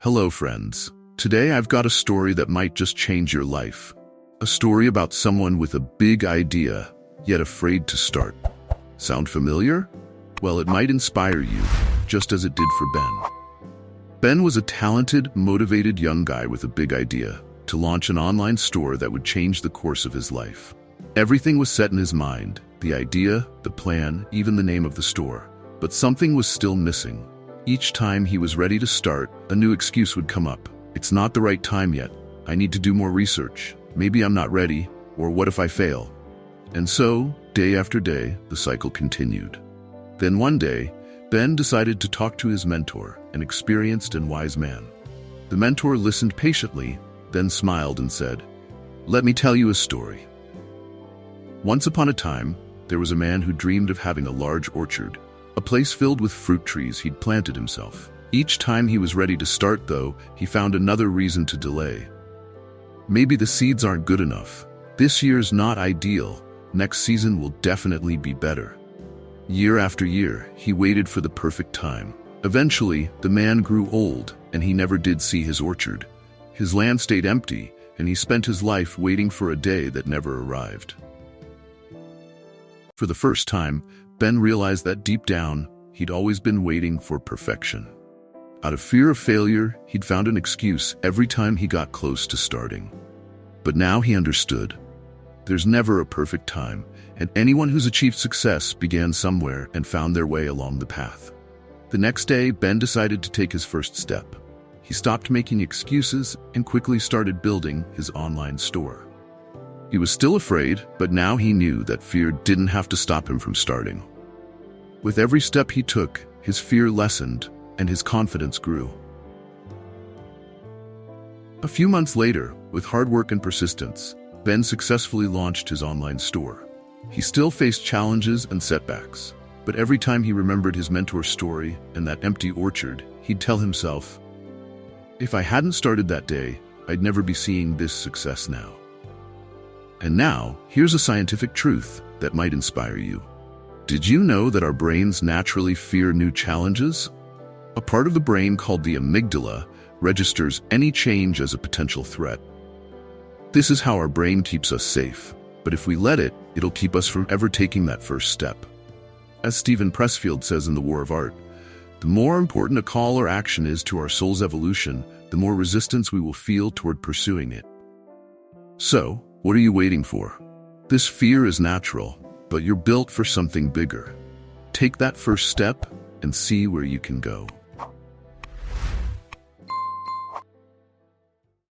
Hello, friends. Today I've got a story that might just change your life. A story about someone with a big idea, yet afraid to start. Sound familiar? Well, it might inspire you, just as it did for Ben. Ben was a talented, motivated young guy with a big idea to launch an online store that would change the course of his life. Everything was set in his mind, the idea, the plan, even the name of the store. But something was still missing. Each time he was ready to start, a new excuse would come up. It's not the right time yet. I need to do more research. Maybe I'm not ready, or what if I fail? And so, day after day, the cycle continued. Then one day, Ben decided to talk to his mentor, an experienced and wise man. The mentor listened patiently, then smiled and said, "Let me tell you a story. Once upon a time, there was a man who dreamed of having a large orchard, a place filled with fruit trees he'd planted himself. Each time he was ready to start, though, he found another reason to delay. Maybe the seeds aren't good enough. This year's not ideal. Next season will definitely be better." Year after year, he waited for the perfect time. Eventually, the man grew old, and he never did see his orchard. His land stayed empty, and he spent his life waiting for a day that never arrived. For the first time, Ben realized that deep down, he'd always been waiting for perfection. Out of fear of failure, he'd found an excuse every time he got close to starting. But now he understood. There's never a perfect time, and anyone who's achieved success began somewhere and found their way along the path. The next day, Ben decided to take his first step. He stopped making excuses and quickly started building his online store. He was still afraid, but now he knew that fear didn't have to stop him from starting. With every step he took, his fear lessened and his confidence grew. A few months later, with hard work and persistence, Ben successfully launched his online store. He still faced challenges and setbacks, but every time he remembered his mentor's story and that empty orchard, he'd tell himself, "If I hadn't started that day, I'd never be seeing this success now." And now, here's a scientific truth that might inspire you. Did you know that our brains naturally fear new challenges? A part of the brain called the amygdala registers any change as a potential threat. This is how our brain keeps us safe, but if we let it, it'll keep us from ever taking that first step. As Steven Pressfield says in The War of Art, the more important a call or action is to our soul's evolution, the more resistance we will feel toward pursuing it. So, what are you waiting for? This fear is natural, but you're built for something bigger. Take that first step and see where you can go.